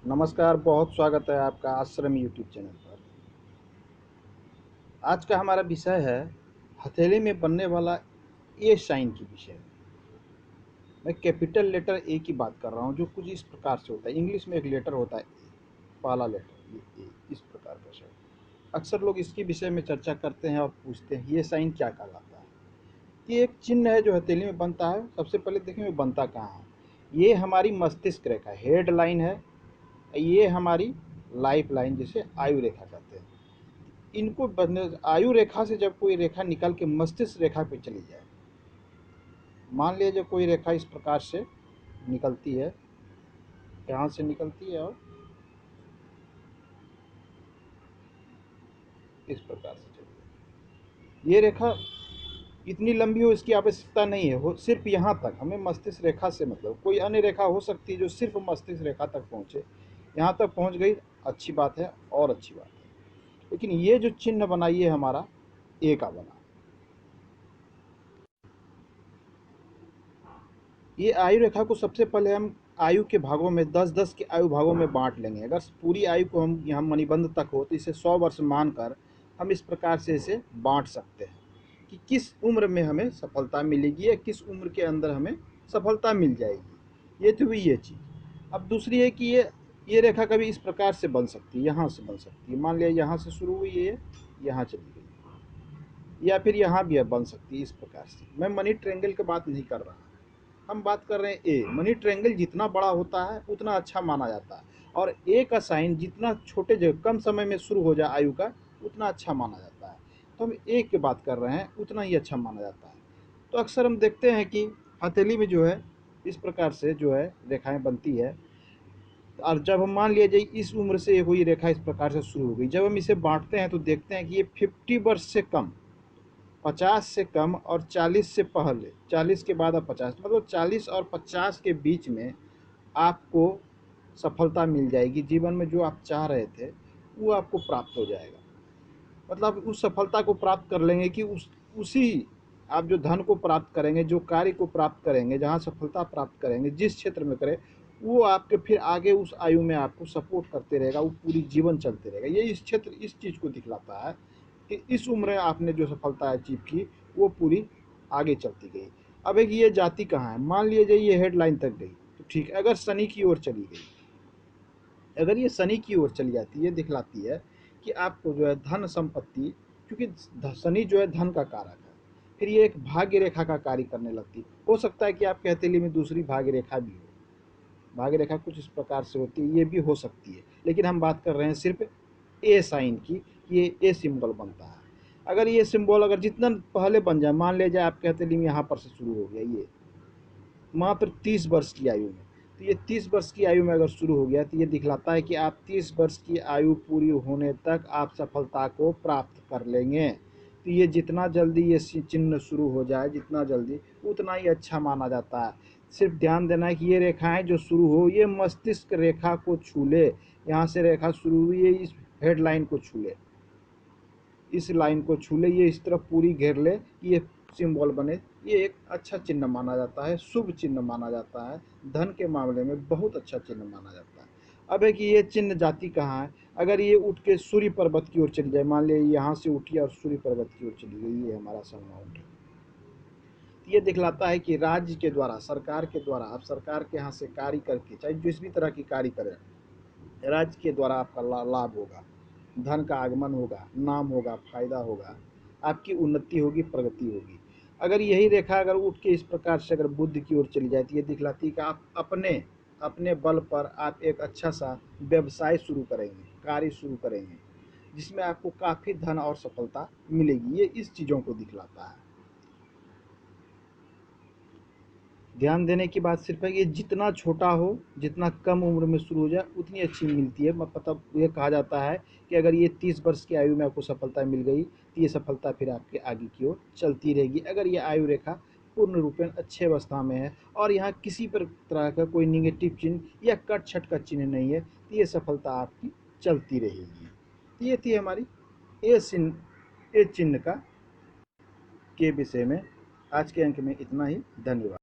नमस्कार, बहुत स्वागत है आपका आश्रम यूट्यूब चैनल पर। आज का हमारा विषय है हथेली में बनने वाला ए साइन के विषय में। मैं कैपिटल लेटर ए की बात कर रहा हूँ, जो कुछ इस प्रकार से होता है। इंग्लिश में एक लेटर होता है ए, पहला लेटर ये ए, इस प्रकार का शब्द। अक्सर लोग इसके विषय में चर्चा करते हैं और पूछते हैं ये साइन क्या कहलाता है। ये एक चिन्ह है जो हथेली में बनता है। सबसे पहले देखें वो बनता कहाँ है। ये हमारी मस्तिष्क रेखा हेड लाइन है, ये हमारी लाइफ लाइन जिसे आयु रेखा कहते हैं। इनको बनने आयु रेखा से जब कोई रेखा निकल के मस्तिष्क रेखा पे चली जाए, मान लिया जब कोई रेखा इस प्रकार से निकलती है, यहाँ से निकलती है और इस प्रकार से चली जाए। ये रेखा इतनी लंबी हो इसकी आवश्यकता नहीं है, हो सिर्फ यहाँ तक हमें मस्तिष्क रेखा से मतलब। कोई अन्य रेखा हो सकती है जो सिर्फ मस्तिष्क रेखा तक पहुँचे, यहाँ तक पहुँच गई अच्छी बात है और अच्छी बात है। लेकिन ये जो चिन्ह बना ये हमारा ए का बना। ये आयु रेखा को सबसे पहले हम आयु के भागों में 10-10 के आयु भागों में बांट लेंगे। अगर पूरी आयु को हम यहाँ मणिबंध तक हो तो इसे 100 वर्ष मानकर हम इस प्रकार से इसे बांट सकते हैं कि किस उम्र में हमें सफलता मिलेगी या किस उम्र के अंदर हमें सफलता मिल जाएगी। ये तो हुई ये चीज़। अब दूसरी है कि ये रेखा कभी इस प्रकार से बन सकती है, यहाँ से बन सकती है। मान लिया यहाँ से शुरू हुई है, यहाँ चली गई, या फिर यहाँ भी बन सकती है इस प्रकार से। मैं मनी ट्रायंगल की बात नहीं कर रहा, हम बात कर रहे हैं ए। मनी ट्रायंगल जितना बड़ा होता है उतना अच्छा माना जाता है, और ए का साइन जितना छोटे जगह कम समय में शुरू हो जाए आयु का उतना अच्छा माना जाता है। तो हम ए की बात कर रहे हैं, उतना ही अच्छा माना जाता है। तो अक्सर हम देखते हैं कि हथेली में जो है इस प्रकार से जो है रेखाएं बनती है। और जब हम मान लिया जाए इस उम्र से कोई रेखा इस प्रकार से शुरू हो गई, जब हम इसे बांटते हैं तो देखते हैं कि ये 50 वर्ष से कम, 50 से कम और 40 से पहले, 40 के बाद अब 50, मतलब 40 और 50 के बीच में आपको सफलता मिल जाएगी। जीवन में जो आप चाह रहे थे वो आपको प्राप्त हो जाएगा। मतलब उस सफलता को प्राप्त कर लेंगे कि उसी आप जो धन को प्राप्त करेंगे, जो कार्य को प्राप्त करेंगे, जहाँ सफलता प्राप्त करेंगे, जिस क्षेत्र में करें, वो आपके फिर आगे उस आयु में आपको सपोर्ट करते रहेगा, वो पूरी जीवन चलते रहेगा। ये इस क्षेत्र इस चीज़ को दिखलाता है कि इस उम्र में आपने जो सफलता अचीव की वो पूरी आगे चलती गई। अब एक ये जाति कहाँ है, मान लिया जाए ये हेडलाइन तक गई तो ठीक है। अगर शनि की ओर चली गई, अगर ये शनि की ओर चली जाती है, ये दिखलाती है कि आपको जो है धन संपत्ति, क्योंकि शनि जो है धन का कारक है, फिर ये एक भाग्य रेखा का कार्य करने लगती है। हो सकता है कि आपके हथेली में दूसरी भाग्य रेखा भी हो, भाग्य रेखा कुछ इस प्रकार से होती है, ये भी हो सकती है। लेकिन हम बात कर रहे हैं सिर्फ ए साइन की, ये ए सिंबल बनता है। अगर ये सिंबल अगर जितना पहले बन जाए, मान लिया जाए आपके हथेली में यहाँ पर से शुरू हो गया ये मात्र 30 वर्ष की आयु में, तो ये 30 वर्ष की आयु में अगर शुरू हो गया तो ये दिखलाता है कि आप 30 वर्ष की आयु पूरी होने तक आप सफलता को प्राप्त कर लेंगे। तो ये जितना जल्दी ये चिन्ह शुरू हो जाए, जितना जल्दी, उतना ही अच्छा माना जाता है। सिर्फ ध्यान देना है कि ये रेखाएं जो शुरू हो ये मस्तिष्क रेखा को छू ले। यहाँ से रेखा शुरू हुई है, इस हेडलाइन को छू ले, इस लाइन को छू ले, ये इस तरफ पूरी घेर ले, ये सिंबल बने। ये एक अच्छा चिन्ह माना जाता है, शुभ चिन्ह माना जाता है, धन के मामले में बहुत अच्छा चिन्ह माना जाता है। अब है कि ये चिन्ह जाति कहाँ है। अगर ये उठ के सूर्य पर्वत की ओर चली जाए, मान लिया यहाँ से उठी और सूर्य पर्वत की ओर चली गई, ये हमारा सन माउंट है, ये दिखलाता है कि राज्य के द्वारा, सरकार के द्वारा, आप सरकार के यहाँ से कार्य करके चाहे जिस भी तरह की कार्य करें, राज्य के द्वारा आपका लाभ होगा, धन का आगमन होगा, नाम होगा, फायदा होगा, आपकी उन्नति होगी, प्रगति होगी। अगर यही रेखा अगर उठ के इस प्रकार से अगर बुद्ध की ओर चली जाती है, दिखलाती है कि आप अपने अपने बल पर आप एक अच्छा सा व्यवसाय शुरू करेंगे, कार्य शुरू करेंगे, जिसमें आपको काफ़ी धन और सफलता मिलेगी। ये इस चीज़ों को दिखलाता है। ध्यान देने की बात सिर्फ है कि जितना छोटा हो, जितना कम उम्र में शुरू हो जाए, उतनी अच्छी मिलती है। मतलब ये कहा जाता है कि अगर ये 30 वर्ष की आयु में आपको सफलता मिल गई तो ये सफलता फिर आपके आगे की ओर चलती रहेगी। अगर ये आयु रेखा पूर्ण रूपेण अच्छे अवस्था में है और यहाँ किसी पर तरह का कोई निगेटिव चिन्ह या कट छट का चिन्ह नहीं है, तो ये सफलता आपकी चलती रहेगी। तो ये थी हमारी ए चिन्ह का के विषय में। आज के अंक में इतना ही। धन्यवाद।